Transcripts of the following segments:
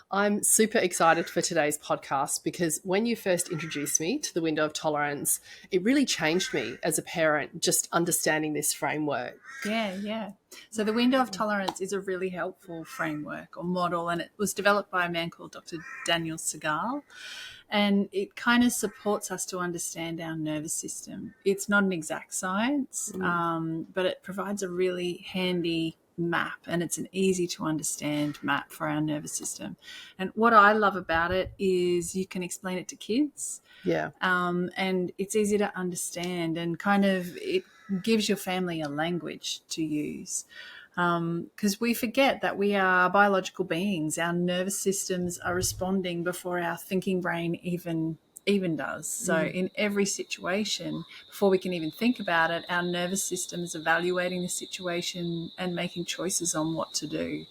I'm super excited for today's podcast because when you first introduced me to the window of tolerance, it really changed me as a parent, just understanding this framework. Yeah. So the window of tolerance is a really helpful framework or model, and it was developed by a man called Dr. Daniel Siegel, and it kind of supports us to understand our nervous system. It's not an exact science, but it provides a really handy map, and it's an easy to understand map for our nervous system. And what I love about it is you can explain it to kids. Yeah. And it's easy to understand, and kind of it gives your family a language to use. Because we forget that we are biological beings. Our nervous systems are responding before our thinking brain even does. So in every situation, before we can even think about it, our nervous system is evaluating the situation and making choices on what to do.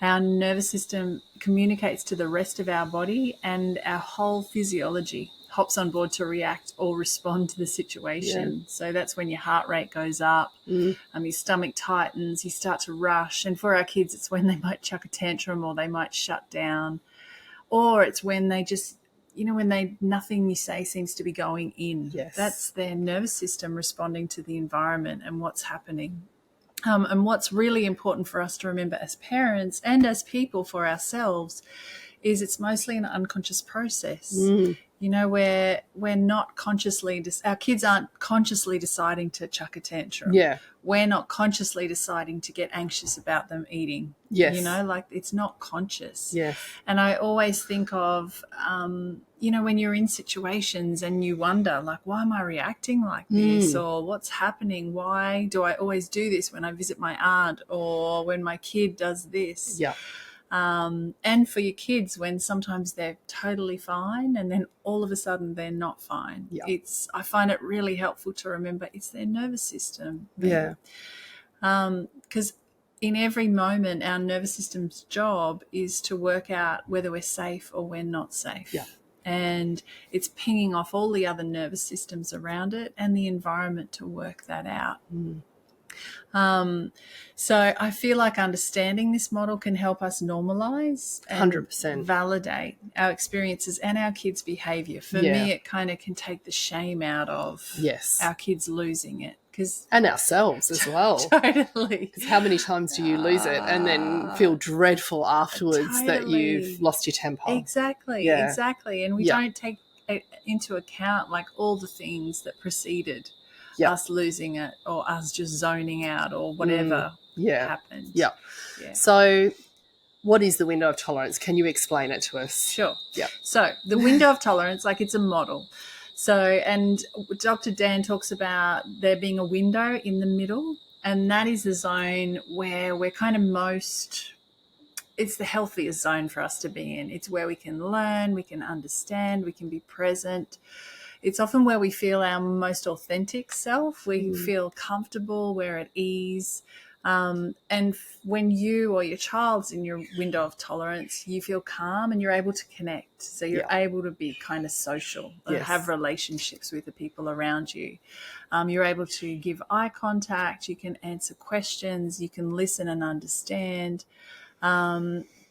Our nervous system communicates to the rest of our body, and our whole physiology hops on board to react or respond to the situation. Yeah. So that's when your heart rate goes up, your stomach tightens, you start to rush. And for our kids, it's when they might chuck a tantrum or they might shut down. Or it's when they just, when nothing you say seems to be going in. Yes. That's their nervous system responding to the environment and what's happening. And what's really important for us to remember as parents and as people for ourselves is it's mostly an unconscious process. Where we're not consciously, our kids aren't consciously deciding to chuck a tantrum. Yeah. We're not consciously deciding to get anxious about them eating. Yes. It's not conscious. Yes. And I always think of, when you're in situations and you wonder, like, why am I reacting like this? Or what's happening? Why do I always do this when I visit my aunt or when my kid does this? Yeah. And for your kids, when sometimes they're totally fine and then all of a sudden they're not fine. Yeah. I find it really helpful to remember it's their nervous system. Yeah. Because in every moment, our nervous system's job is to work out whether we're safe or we're not safe. Yeah. And it's pinging off all the other nervous systems around it and the environment to work that out. So I feel like understanding this model can help us normalize and 100%. validate our experiences and our kids' behavior. For me, it kind of can take the shame out of our kids losing it. And ourselves as well. Totally. Because how many times do you lose it and then feel dreadful afterwards that you've lost your temper? Exactly. And we don't take into account like all the things that preceded us losing it or us just zoning out or whatever happened. Yeah. So what is the window of tolerance? Can you explain it to us? Sure. Yeah. So the window of tolerance, like it's a model. So, and Dr. Dan talks about there being a window in the middle, and that is the zone where we're kind of it's the healthiest zone for us to be in. It's where we can learn, we can understand, we can be present. It's often where we feel our most authentic self. We feel comfortable, we're at ease. And when you or your child's in your window of tolerance, you feel calm and you're able to connect. So you're able to be kind of social, have relationships with the people around you. You're able to give eye contact. You can answer questions. You can listen and understand.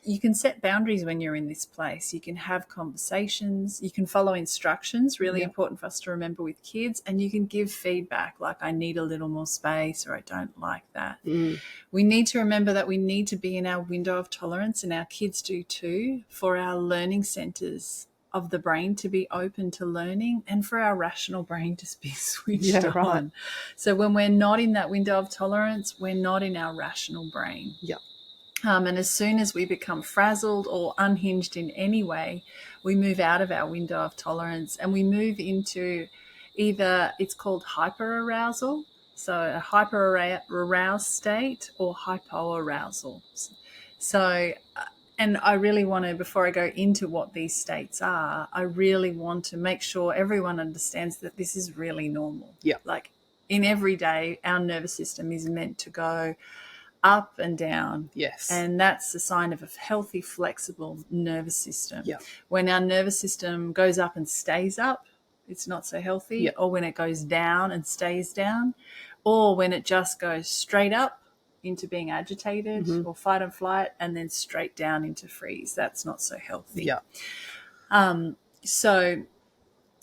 You can set boundaries when you're in this place. You can have conversations. You can follow instructions, really important for us to remember with kids. And you can give feedback like, I need a little more space or I don't like that. We need to remember that we need to be in our window of tolerance, and our kids do too, for our learning centers of the brain to be open to learning and for our rational brain to be switched on. Right. So when we're not in that window of tolerance, we're not in our rational brain. Yeah. And as soon as we become frazzled or unhinged in any way, we move out of our window of tolerance and we move into either, it's called hyperarousal, so a hyperaroused state, or hypoarousal. So, and I really want to, before I go into what these states are, I really want to make sure everyone understands that this is really normal. Yeah. Like in every day, our nervous system is meant to go up and down. Yes. And that's a sign of a healthy, flexible nervous system. Yeah. When our nervous system goes up and stays up, it's not so healthy. Yeah. Or when it goes down and stays down, or when it just goes straight up into being agitated Mm-hmm. or fight and flight, and then straight down into freeze. That's not so healthy. Yeah. So,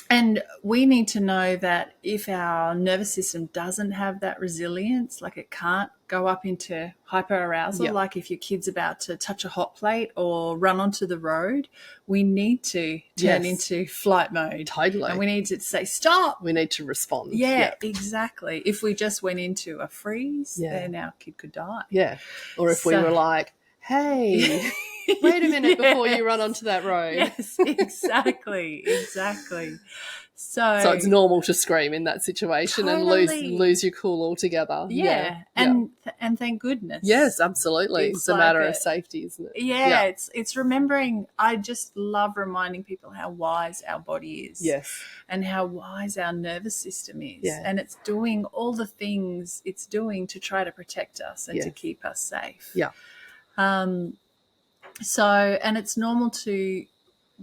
and we need to know that if our nervous system doesn't have that resilience, like it can't go up into hyperarousal, Yeah. like if your kid's about to touch a hot plate or run onto the road, we need to turn Yes. into flight mode. Totally. And we need to say, stop. We need to respond. Yeah, exactly. If we just went into a freeze, Yeah. then our kid could die. Yeah. Or if we So- were like, hey, wait a minute before you run Yes. onto that road. Yes, exactly. So it's normal to scream in that situation and Totally. lose your cool altogether. Yeah. And thank goodness. Yes, absolutely. It's a like matter of safety, isn't it? Yeah, it's remembering. I just love reminding people how wise our body is. Yes. And how wise our nervous system is. Yeah. And it's doing all the things it's doing to try to protect us and to Yes. keep us safe. Yeah. So, and it's normal to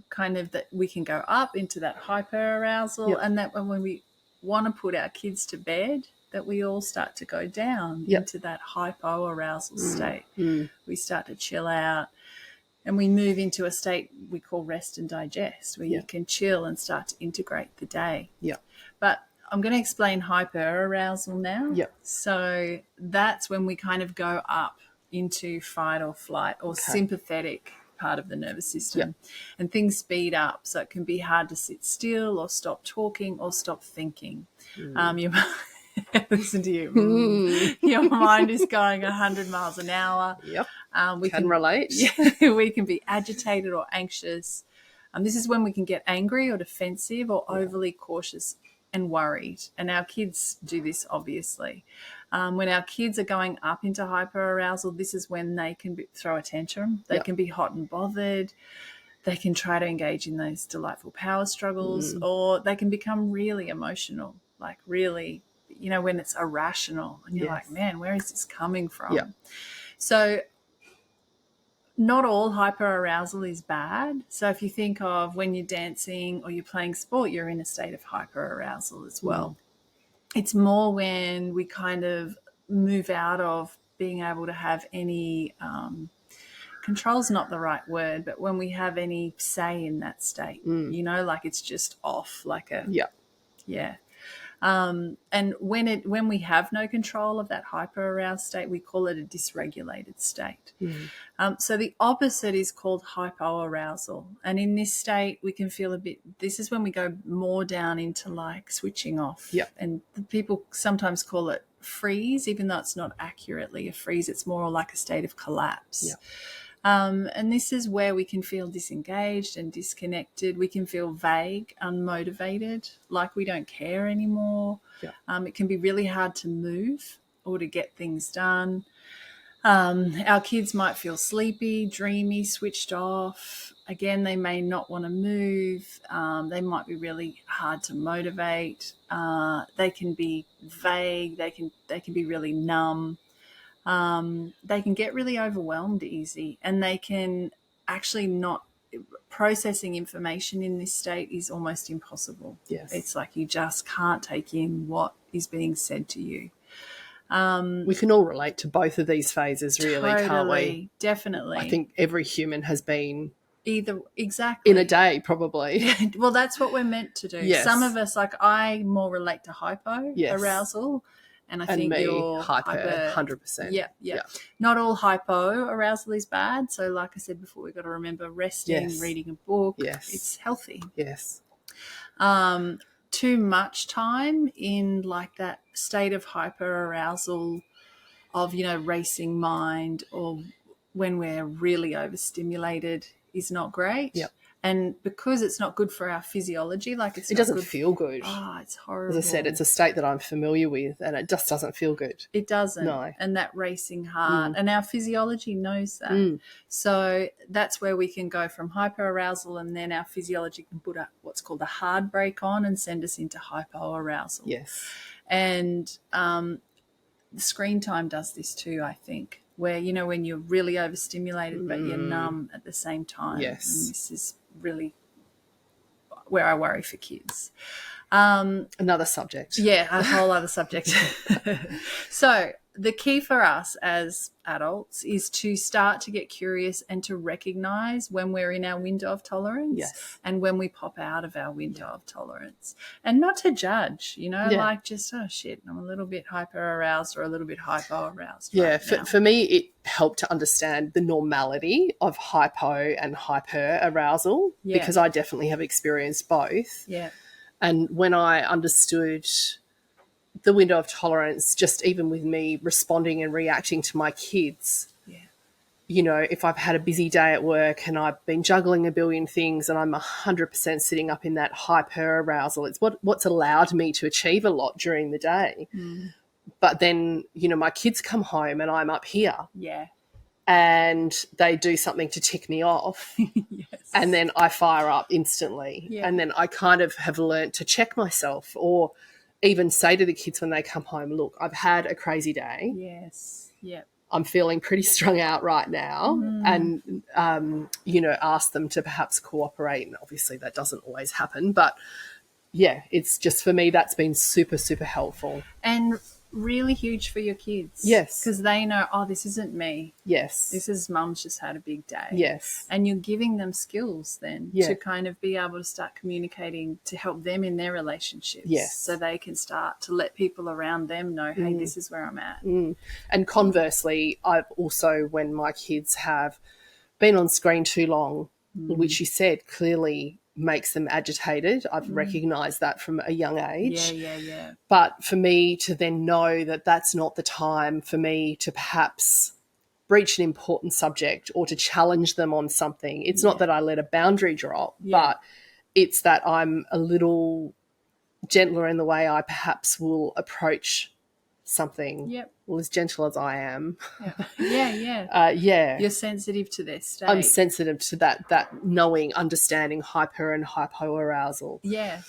kind of that we can go up into that hyperarousal, Yep. and that when we want to put our kids to bed, that we all start to go down Yep. into that hypoarousal state. Mm. We start to chill out, and we move into a state we call rest and digest, where you Yep. can chill and start to integrate the day. Yeah. But I'm going to explain hyperarousal now. Yep. So that's when we kind of go up into fight or flight or sympathetic part of the nervous system. And things speed up, so it can be hard to sit still or stop talking or stop thinking. You listen to you. Your mind is going 100 miles an hour. Yep. We Can relate. we can be agitated or anxious. This is when we can get angry or defensive or overly cautious and worried. And our kids do this, obviously. When our kids are going up into hyperarousal, this is when they can throw a tantrum. They can be hot and bothered. They can try to engage in those delightful power struggles, or they can become really emotional, like really, when it's irrational. And you're like, man, where is this coming from? Yeah. So not all hyperarousal is bad. So if you think of when you're dancing or you're playing sport, you're in a state of hyperarousal as well. It's more when we kind of move out of being able to have any control's not the right word, but when we have any say in that state, like it's just off, like a yeah. And when we have no control of that hyperaroused state, we call it a dysregulated state. So the opposite is called hypoarousal. And in this state, we can feel this is when we go more down into like switching off. Yep. And people sometimes call it freeze, even though it's not accurately a freeze. It's more like a state of collapse. Yep. And this is where we can feel disengaged and disconnected. We can feel vague, unmotivated, like we don't care anymore. Yeah. It can be really hard to move or to get things done. Our kids might feel sleepy, dreamy, switched off. Again, they may not want to move. They might be really hard to motivate. They can be vague. They can be really numb. They can get really overwhelmed easy, and they can actually not processing information in this state is almost impossible. Yes. It's like you just can't take in what is being said to you. We can all relate to both of these phases, really, can't we? Definitely. I think every human has been either exactly in a day, probably. Well, that's what we're meant to do. Yes. Some of us, like I more relate to hypoarousal. And I think me, you're hyper, 100%. Yeah. Not all hypoarousal is bad. So like I said before, we've got to remember resting, reading a book. Yes. It's healthy. Yes. Too much time in like that state of hyperarousal of, racing mind, or when we're really overstimulated is not great. Yep. And because it's not good for our physiology, like it doesn't feel good. Oh, it's horrible. As I said, it's a state that I'm familiar with, and it just doesn't feel good. It doesn't. No. And that racing heart, and our physiology knows that. So that's where we can go from hyperarousal, and then our physiology can put what's called a hard brake on and send us into hypoarousal. Yes. And the screen time does this too, I think, where, when you're really overstimulated but you're numb at the same time. Yes. And this is really where I worry for kids. Another subject. Yeah, a whole other subject. So the key for us as adults is to start to get curious and to recognize when we're in our window of tolerance Yes. and when we pop out of our window of tolerance, and not to judge, like just, oh shit, I'm a little bit hyper aroused or a little bit hypoaroused. Yeah, right now. for me, it helped to understand the normality of hypo and hyper arousal because I definitely have experienced both. Yeah. And when I understood the window of tolerance, just even with me responding and reacting to my kids, if I've had a busy day at work and I've been juggling a billion things and I'm 100% sitting up in that hyper arousal, it's what's allowed me to achieve a lot during the day. But then, my kids come home and I'm up here. Yeah. And they do something to tick me off. Yes. And then I fire up instantly. Yeah. And then I kind of have learned to check myself, or even say to the kids when they come home, look, I've had a crazy day. Yes. Yep. I'm feeling pretty strung out right now. And, ask them to perhaps cooperate. And obviously that doesn't always happen. But, yeah, it's just, for me, that's been super, super helpful. And really huge for your kids. Yes. Because they know, oh, this isn't me. Yes. This is mum's just had a big day. Yes. And you're giving them skills then to kind of be able to start communicating to help them in their relationships. Yes. So they can start to let people around them know, hey, this is where I'm at. And conversely, I've also, when my kids have been on screen too long, which you said clearly makes them agitated. I've recognised that from a young age. Yeah. But for me to then know that that's not the time for me to perhaps breach an important subject or to challenge them on something. It's not that I let a boundary drop, but it's that I'm a little gentler in the way I perhaps will approach something. Yep. Well, as gentle as I am. Yeah. You're sensitive to their state. I'm sensitive to that knowing, understanding hyper and hypoarousal. Yeah.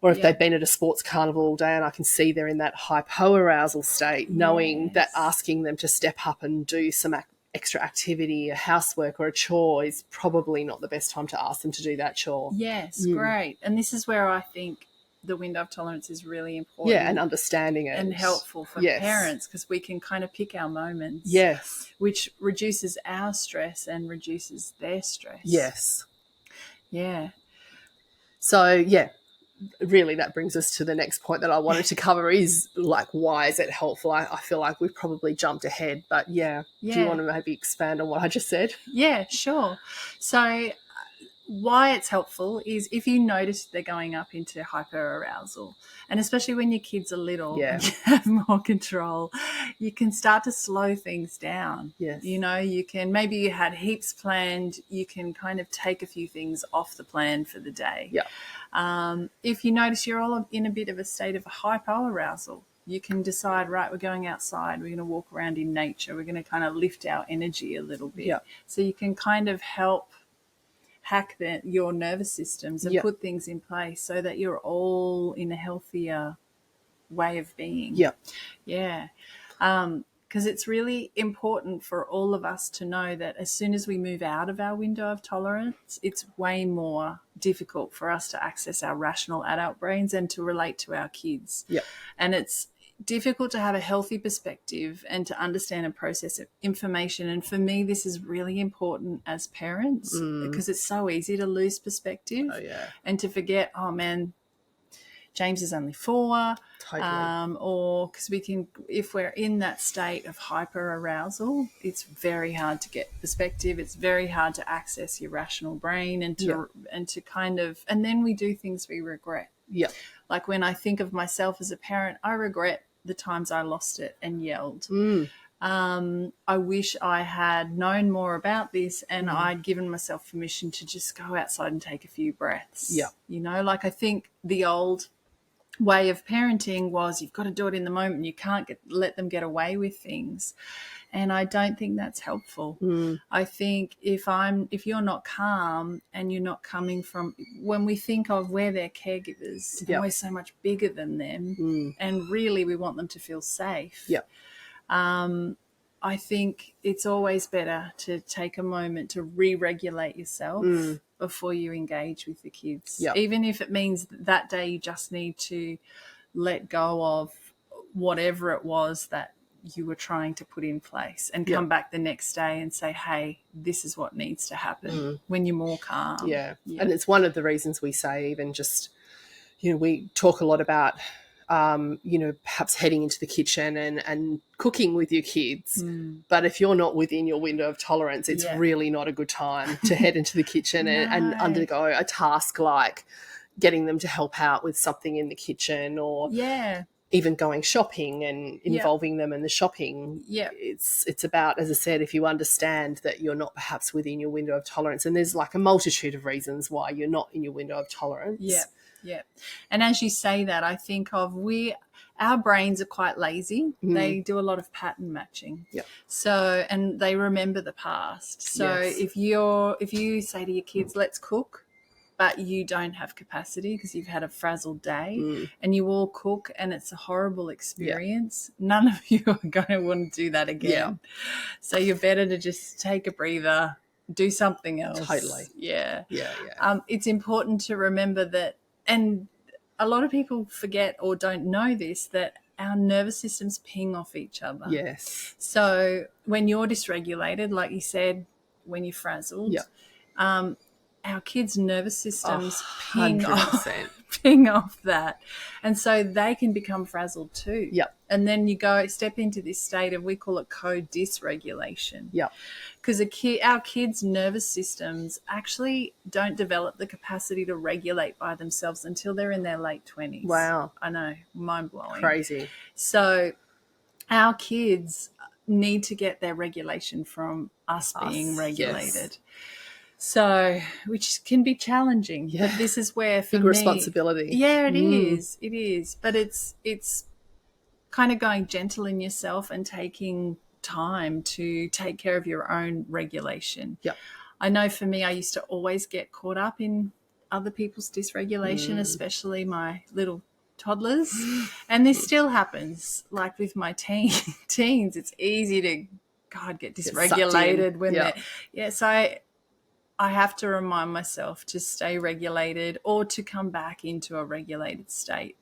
Or if they've been at a sports carnival all day and I can see they're in that hypoarousal state, knowing that asking them to step up and do some extra activity, a housework or a chore is probably not the best time to ask them to do that chore. Yes, great. And this is where I think the window of tolerance is really important. Yeah, and understanding it. And helpful for parents, because we can kind of pick our moments. Yes. Which reduces our stress and reduces their stress. Yes. Yeah. So, really that brings us to the next point that I wanted to cover is, like, why is it helpful? I feel like we've probably jumped ahead, but do you want to maybe expand on what I just said? Yeah, sure. So why it's helpful is if you notice they're going up into hyperarousal, and especially when your kids are little and you have more control, you can start to slow things down. Yes. You can, maybe you had heaps planned, you can kind of take a few things off the plan for the day. Yeah. If you notice you're all in a bit of a state of hypoarousal, you can decide, right, we're going outside, we're going to walk around in nature, we're going to kind of lift our energy a little bit. Yeah. So you can kind of help hack your nervous systems and put things in place so that you're all in a healthier way of being. Yeah. Because it's really important for all of us to know that as soon as we move out of our window of tolerance, it's way more difficult for us to access our rational adult brains and to relate to our kids. Yeah. And it's difficult to have a healthy perspective and to understand and process information. And for me, this is really important as parents because it's so easy to lose perspective and to forget, oh man, James is only 4. Totally. Or because if we're in that state of hyperarousal, it's very hard to get perspective. It's very hard to access your rational brain and to kind of, and then we do things we regret. Yeah. Like when I think of myself as a parent, I regret the times I lost it and yelled. I wish I had known more about this and I'd given myself permission to just go outside and take a few breaths. Yeah. Like I think the old way of parenting was you've got to do it in the moment. You can't let them get away with things. And I don't think that's helpful. I think if you're not calm and you're not coming from, when we think of we're their caregivers, we're so much bigger than them, and really we want them to feel safe. I think it's always better to take a moment to re-regulate yourself before you engage with the kids. Even if it means that day you just need to let go of whatever it was that you were trying to put in place, and come back the next day and say, hey, this is what needs to happen when you're more calm. Yeah. And it's one of the reasons we say, even just, we talk a lot about, perhaps heading into the kitchen and cooking with your kids. But if you're not within your window of tolerance, it's really not a good time to head into the kitchen and undergo a task like getting them to help out with something in the kitchen, or even going shopping and involving them in the shopping. It's about, as I said, if you understand that you're not perhaps within your window of tolerance, and there's like a multitude of reasons why you're not in your window of tolerance. Yeah. And as you say that, I think of our brains are quite lazy. They do a lot of pattern matching. So, and they remember the past. So if you say to your kids, let's cook, but you don't have capacity because you've had a frazzled day, and you all cook and it's a horrible experience, none of you are going to want to do that again. So you're better to just take a breather, do something else. Totally. It's important to remember that. And a lot of people forget or don't know this, that our nervous systems ping off each other. Yes. So when you're dysregulated, like you said, when you're frazzled, our kids' nervous systems ping off that. And so they can become frazzled too. And then you step into this state of, we call it co-dysregulation. Because our kids' nervous systems actually don't develop the capacity to regulate by themselves until they're in their late 20s. Wow. I know, mind-blowing. Crazy. So our kids need to get their regulation from us being regulated. So, which can be challenging, but this is where, for big me, responsibility. Yeah, it is. It is. But it's kind of going gentle in yourself and taking time to take care of your own regulation. I know for me, I used to always get caught up in other people's dysregulation, especially my little toddlers. And this still happens. Like with my teens, it's easy to, get dysregulated when they're, so I have to remind myself to stay regulated, or to come back into a regulated state.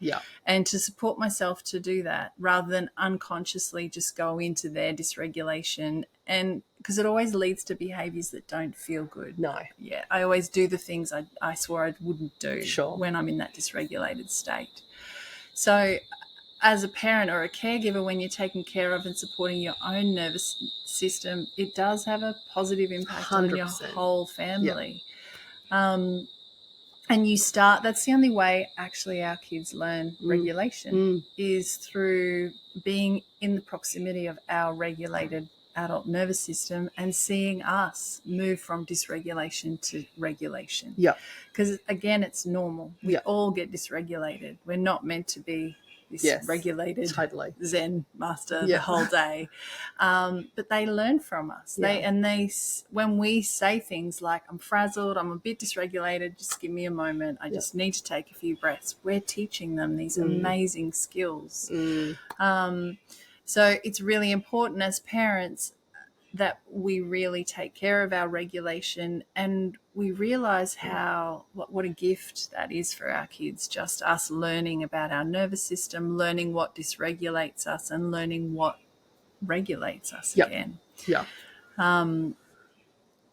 And to support myself to do that, rather than unconsciously just go into their dysregulation. And because it always leads to behaviors that don't feel good. I always do the things I swore I wouldn't do when I'm in that dysregulated state. So as a parent or a caregiver, when you're taking care of and supporting your own nervous system, it does have a positive impact 100%. On your whole family. And that's the only way actually our kids learn regulation is through being in the proximity of our regulated adult nervous system and seeing us move from dysregulation to regulation. Because again, it's normal. We all get dysregulated. We're not meant to be this regulated Zen master the whole day. But they learn from us. When we say things like, I'm frazzled, I'm a bit dysregulated, just give me a moment, I just need to take a few breaths, we're teaching them these amazing skills. So it's really important as parents that we really take care of our regulation, and we realize what a gift that is for our kids, just us learning about our nervous system, learning what dysregulates us and learning what regulates us again.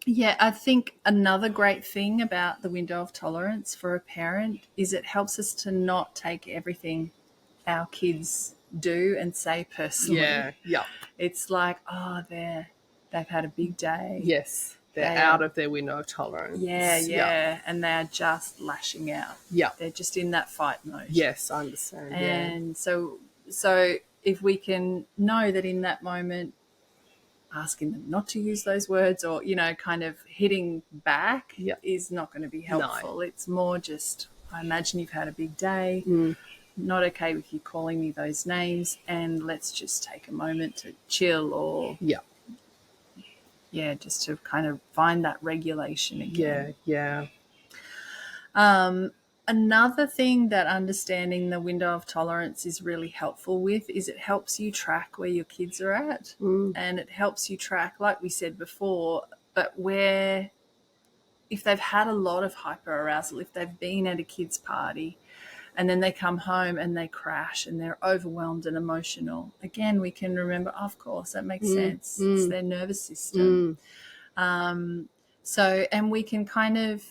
I think another great thing about the window of tolerance for a parent is it helps us to not take everything our kids do and say personally. It's like, they've had a big day. They're out of their window of tolerance. And they're just lashing out. They're just in that fight mode. Yes, I understand. And so if we can know that in that moment, asking them not to use those words, or, kind of hitting back is not going to be helpful. No. It's more just, I imagine you've had a big day. Not okay with you calling me those names, and let's just take a moment to chill, or just to kind of find that regulation again. Another thing that understanding the window of tolerance is really helpful with is it helps you track where your kids are at, and it helps you track, like we said before, but if they've had a lot of hyperarousal, if they've been at a kid's party and then they come home and they crash and they're overwhelmed and emotional. Again, we can remember, of course, that makes sense. It's their nervous system. So, and we can kind of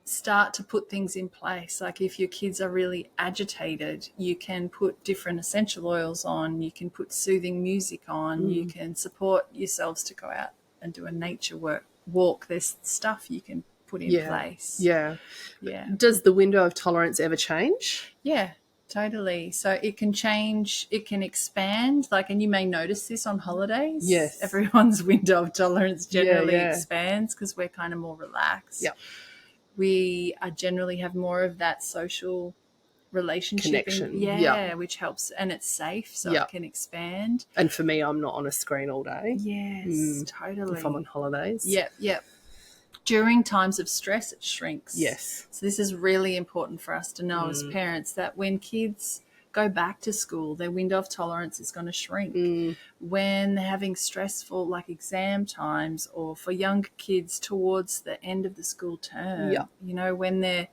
start to put things in place. Like if your kids are really agitated, you can put different essential oils on, you can put soothing music on, you can support yourselves to go out and do a nature walk. There's stuff you can put in place. Yeah. Yeah. Does the window of tolerance ever change? Yeah, totally. So it can change, it can expand, like, and you may notice this on holidays. Yes. Everyone's window of tolerance generally expands because we're kind of more relaxed. Yeah. We generally have more of that social relationship connection, which helps, and it's safe, so it can expand. And for me, I'm not on a screen all day. Yes, totally. If I'm on holidays. Yep. During times of stress, it shrinks. Yes. So this is really important for us to know as parents, that when kids go back to school, their window of tolerance is going to shrink. When they're having stressful, like exam times, or for young kids towards the end of the school term, you know, when they're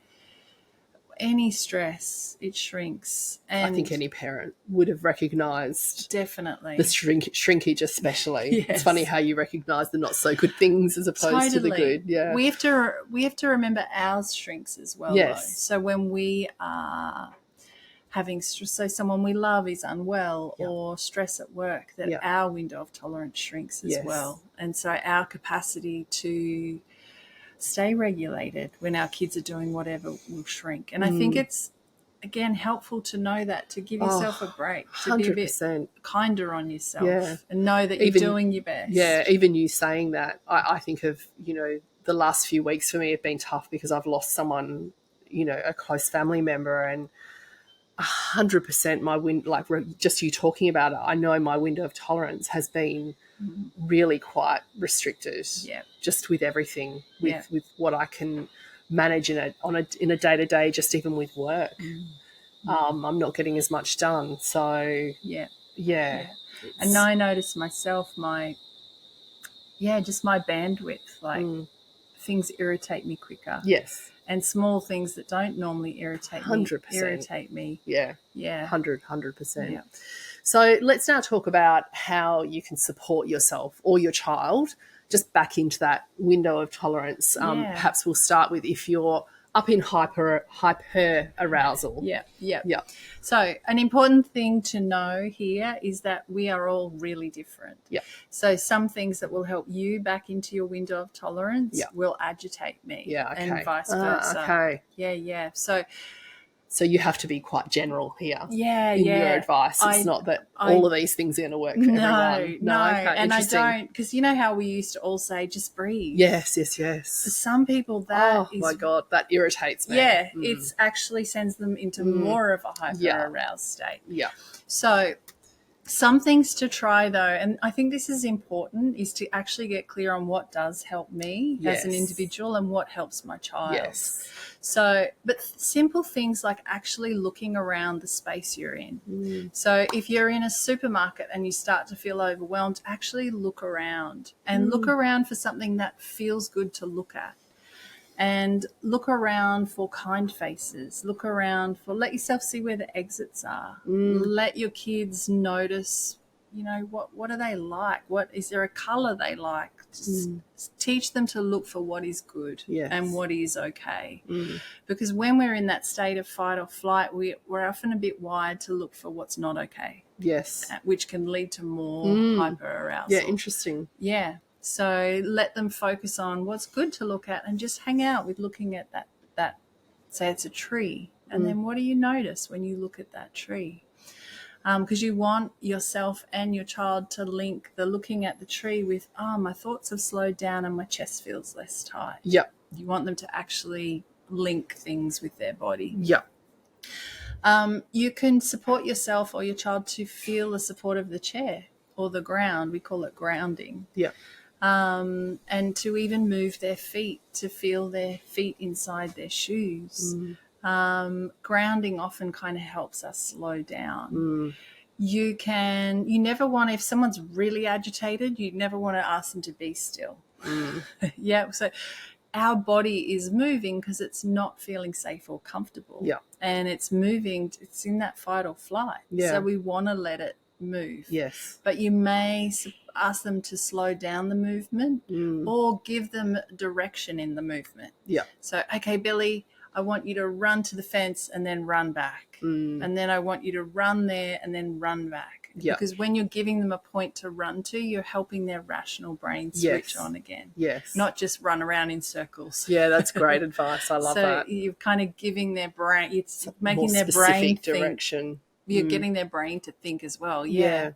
any stress, it shrinks. And I think any parent would have recognised definitely the shrinkage, especially. It's funny how you recognise the not so good things as opposed to the good. Yeah, we have to remember ours shrinks as well. Yes. Though. So when we are having stress, so someone we love is unwell or stress at work, that our window of tolerance shrinks as well, and so our capacity to stay regulated when our kids are doing whatever will shrink. And I think it's, again, helpful to know that, to give yourself a break, to 100%. be a bit kinder on yourself and know that you're doing your best. Yeah, even you saying that, I think of, you know, the last few weeks for me have been tough because I've lost someone, you know, a close family member, and 100% my just you talking about it, I know my window of tolerance has been really quite restricted. Just with everything, with what I can manage in a day-to-day, just even with work. I'm not getting as much done. So and I notice myself, just my bandwidth, like things irritate me quicker. Yes. And small things that don't normally irritate 100%. me irritate me. Yeah. 100%. Yeah. So let's now talk about how you can support yourself or your child just back into that window of tolerance. Perhaps we'll start with if you're up in hyperarousal. Yeah. So an important thing to know here is that we are all really different. Yeah. So some things that will help you back into your window of tolerance will agitate me. Yeah, okay. And vice versa. Okay. Yeah. So you have to be quite general here in your advice. It's not that all of these things are going to work for everyone. No. Okay, and I don't, because you know how we used to all say, just breathe. Yes. For some people, that is... Oh, my God, that irritates me. Yeah, it actually sends them into more of a hyper-aroused state. Yeah. So some things to try, though, and I think this is important, is to actually get clear on what does help me as an individual and what helps my child. Yes. So, but simple things like actually looking around the space you're in. So if you're in a supermarket and you start to feel overwhelmed, actually look around and look around for something that feels good to look at. And look around for kind faces. Look around for, let yourself see where the exits are. Let your kids notice, you know, what are they like? What is there a color they like? Just teach them to look for what is good and what is okay. Because when we're in that state of fight or flight, we're often a bit wired to look for what's not okay. Yes. Which can lead to more hyperarousal. Yeah, interesting. Yeah. So let them focus on what's good to look at and just hang out with looking at that say it's a tree. And then what do you notice when you look at that tree? Because you want yourself and your child to link the looking at the tree with, my thoughts have slowed down and my chest feels less tight. Yep. You want them to actually link things with their body. Yep. You can support yourself or your child to feel the support of the chair or the ground. We call it grounding. Yep. And to even move their feet, to feel their feet inside their shoes. Grounding often kind of helps us slow down. You never want, if someone's really agitated, you never want to ask them to be still. So our body is moving because it's not feeling safe or comfortable. Yeah. And it's moving. It's in that fight or flight. Yeah. So we want to let it move. Yes. But you may ask them to slow down the movement or give them direction in the movement. Yeah. So, okay, Billy, I want you to run to the fence and then run back. And then I want you to run there and then run back. Yeah. Because when you're giving them a point to run to, you're helping their rational brain switch on again. Yes. Not just run around in circles. Yeah, that's great advice. I love that. So you're kind of giving their brain, it's making More their brain specific direction. You're getting their brain to think as well. Yeah.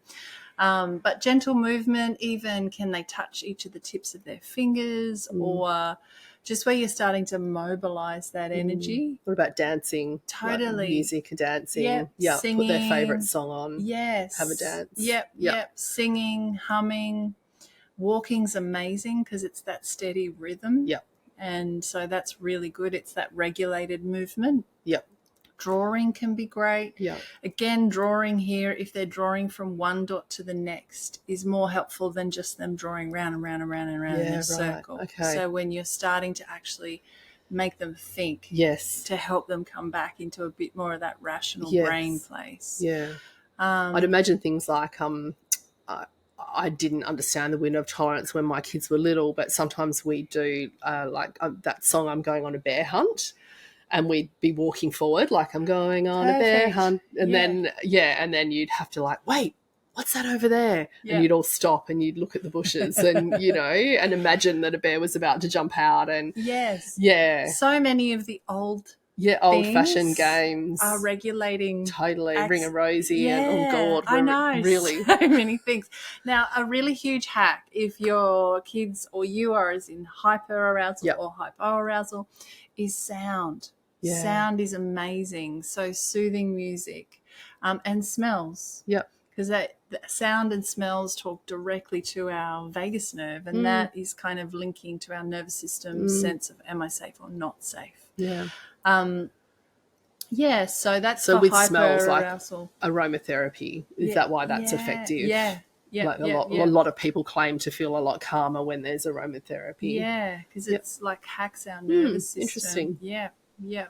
But gentle movement, even can they touch each of the tips of their fingers or just where you're starting to mobilize that energy. What about dancing? Totally. Like music and dancing. Yep. Yeah. Singing. Put their favourite song on. Yes. Have a dance. Yep. Singing, humming. Walking's amazing because it's that steady rhythm. Yep. And so that's really good. It's that regulated movement. Yep. Drawing can be great. Yeah. Again, drawing here, if they're drawing from one dot to the next, is more helpful than just them drawing round and round and round and round in a circle. Okay. So when you're starting to actually make them think, yes, to help them come back into a bit more of that rational brain place. Yeah. I'd imagine things like I didn't understand the window of tolerance when my kids were little, but sometimes we do that song, I'm going on a bear hunt. And we'd be walking forward like I'm going on a bear hunt. And then you'd have to like, wait, what's that over there? Yeah. And you'd all stop and you'd look at the bushes and, and imagine that a bear was about to jump out. And yes. Yeah. So many of the old-fashioned games are regulating. Totally. Ring a Rosie and, oh, God. I know. Really. So many things. Now, a really huge hack, if your kids or you are as in hyperarousal or hypoarousal, is sound. Yeah. Sound is amazing. So soothing music and smells. Yep. Because the sound and smells talk directly to our vagus nerve, and that is kind of linking to our nervous system sense of am I safe or not safe. Yeah. So that's so with smells like aromatherapy. Is that why that's effective? Yeah. Yeah, a lot of people claim to feel a lot calmer when there's aromatherapy. Yeah, because it's like hacks our nervous system. Interesting. Yeah.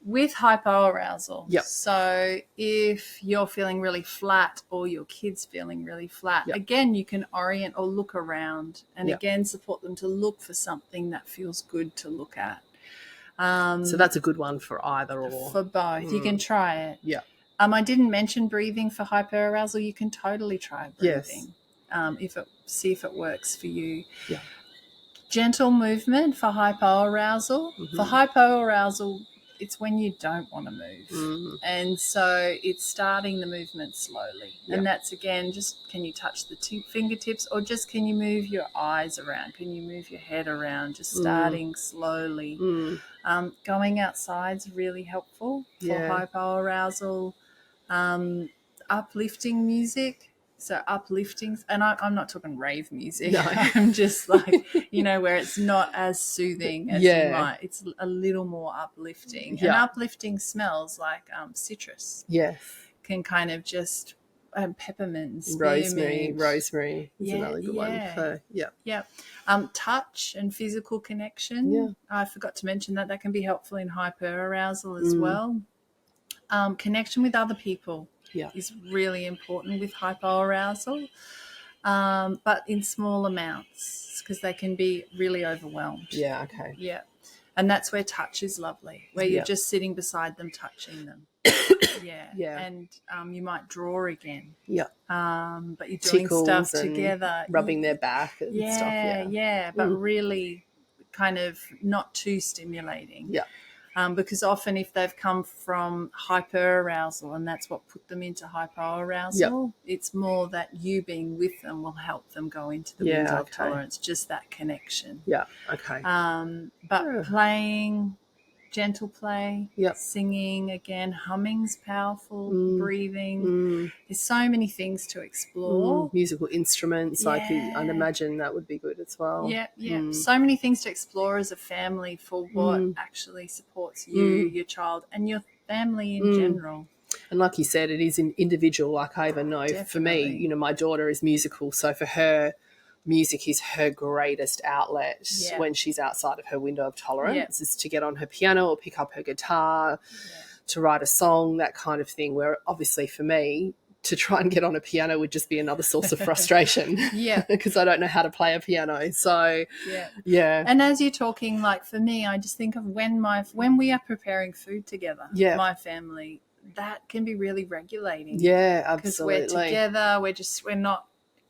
With hypoarousal. Yep. So if you're feeling really flat or your kid's feeling really flat, again, you can orient or look around and again support them to look for something that feels good to look at. So that's a good one for either or. For both. You can try it. Yeah. I didn't mention breathing for hyperarousal. You can totally try breathing. Yes. See if it works for you. Yeah. Gentle movement for hypoarousal. Mm-hmm. For hypoarousal, it's when you don't want to move. Mm-hmm. And so it's starting the movement slowly. Yeah. And that's, again, just can you touch the fingertips or just can you move your eyes around? Can you move your head around? Just starting slowly. Going outside's really helpful for hypoarousal. Uplifting music. So uplifting, and I'm not talking rave music. No. I'm just like, where it's not as soothing as you might. It's a little more uplifting. Yeah. And uplifting smells like citrus. Yes. Can kind of just peppermint, rosemary is another good one for touch and physical connection. Yeah. I forgot to mention that can be helpful in hyperarousal as well. Connection with other people. Is really important with hypoarousal, but in small amounts because they can be really overwhelmed. Yeah, okay. Yeah, and that's where touch is lovely, where you're just sitting beside them, touching them. And you might draw again. Yeah. But you're doing Tickles stuff together. Rubbing their back and stuff. Yeah, but really kind of not too stimulating. Yeah. Because often if they've come from hyperarousal and that's what put them into hypoarousal, it's more that you being with them will help them go into the window of tolerance, just that connection. Yeah, okay. But playing, gentle play, singing, again, humming's powerful, breathing. There's so many things to explore. Musical instruments, I'd imagine that would be good as well. Yeah. So many things to explore as a family for what actually supports you, your child, and your family in general. And like you said, it is an individual. Like I even know for me, my daughter is musical. So for her, music is her greatest outlet Yeah. when she's outside of her window of tolerance, Yeah. is to get on her piano or pick up her guitar, to write a song, that kind of thing, where obviously for me, to try and get on a piano would just be another source of frustration. Yeah. Because I don't know how to play a piano. So, yeah. And as you're talking, like for me, I just think of when we are preparing food together, my family, that can be really regulating. Yeah, because we're absolutely. together.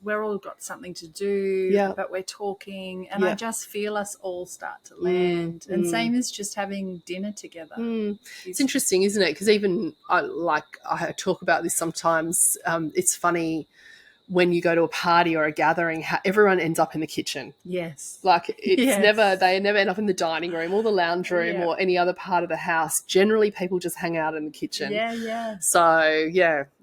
We're all got something to do, but we're talking, and I just feel us all start to land. And same as just having dinner together. It's interesting, isn't it? Because even I talk about this sometimes. It's funny when you go to a party or a gathering, how everyone ends up in the kitchen. Yes. Like they never end up in the dining room or the lounge room or any other part of the house. Generally, people just hang out in the kitchen. Yeah. So,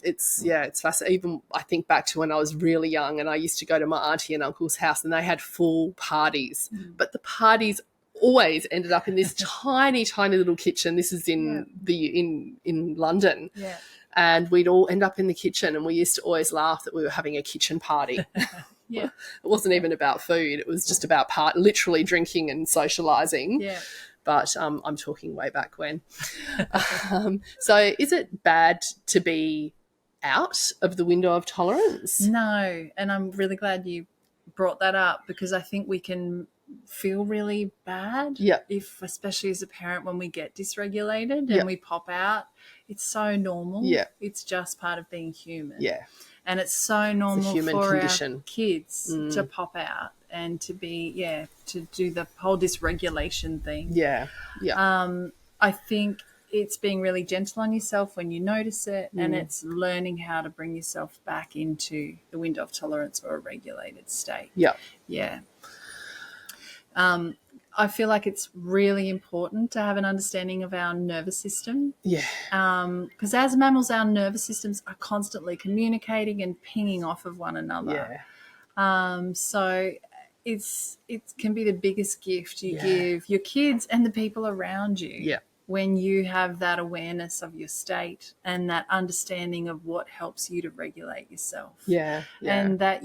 it's fascinating. Even I think back to when I was really young and I used to go to my auntie and uncle's house and they had full parties. But the parties always ended up in this tiny, tiny little kitchen. This is in London. Yeah. And we'd all end up in the kitchen, and we used to always laugh that we were having a kitchen party. Yeah. It wasn't even about food. It was just about literally drinking and socialising. Yeah. But I'm talking way back when. So is it bad to be out of the window of tolerance? No, and I'm really glad you brought that up, because I think we can feel really bad if, especially as a parent, when we get dysregulated and we pop out. It's so normal. It's just part of being human. And it's so normal for condition. Our kids to pop out and to be to do the whole dysregulation thing. I think it's being really gentle on yourself when you notice it, and it's learning how to bring yourself back into the window of tolerance or a regulated state. I feel like it's really important to have an understanding of our nervous system. Because as mammals, our nervous systems are constantly communicating and pinging off of one another. So it can be the biggest gift you give your kids and the people around you when you have that awareness of your state and that understanding of what helps you to regulate yourself. And that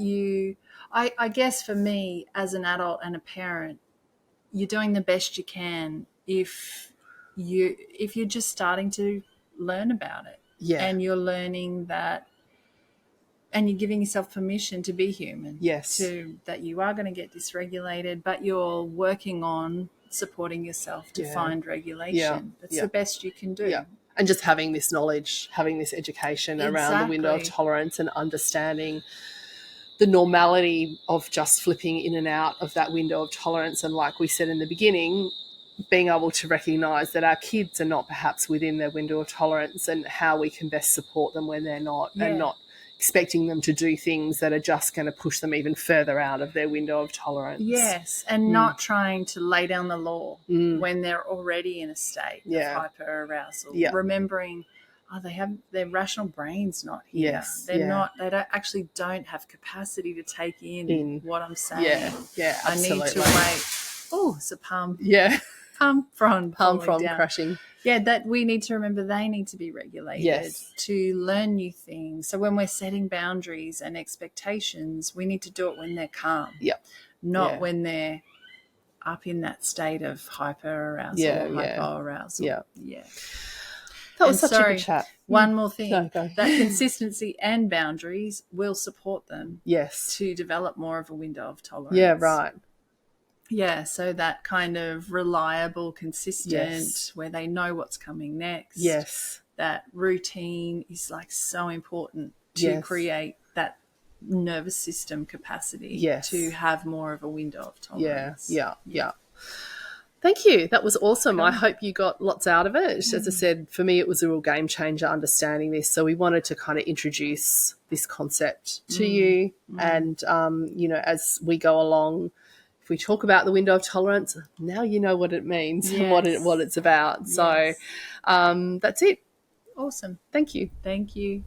I guess for me as an adult and a parent, you're doing the best you can if you're just starting to learn about it. And you're learning that, and you're giving yourself permission to be human. That you are going to get dysregulated, but you're working on supporting yourself to find regulation. That's the best you can do. And just having this knowledge, having this education around the window of tolerance and understanding the normality of just flipping in and out of that window of tolerance. And like we said in the beginning, being able to recognise that our kids are not perhaps within their window of tolerance, and how we can best support them when they're not, and not expecting them to do things that are just going to push them even further out of their window of tolerance. And not trying to lay down the law when they're already in a state of hyperarousal. Remembering, they have their rational brain's not here. They don't have capacity to take in what I'm saying. I need to wait. Oh, it's a palm. Palm frond crashing. That we need to remember they need to be regulated to learn new things. So when we're setting boundaries and expectations, we need to do it when they're calm. Not when they're up in that state of hyperarousal or hypoarousal. That was such a good chat. One more thing. That consistency and boundaries will support them to develop more of a window of tolerance. So that kind of reliable, consistent, where they know what's coming next. That routine is like so important to create that nervous system capacity to have more of a window of tolerance. Thank you. That was awesome. Cool. I hope you got lots out of it. As I said, for me, it was a real game changer understanding this. So we wanted to kind of introduce this concept to you. And, as we go along, if we talk about the window of tolerance, now you know what it means and what it's about. So that's it. Awesome. Thank you. Thank you.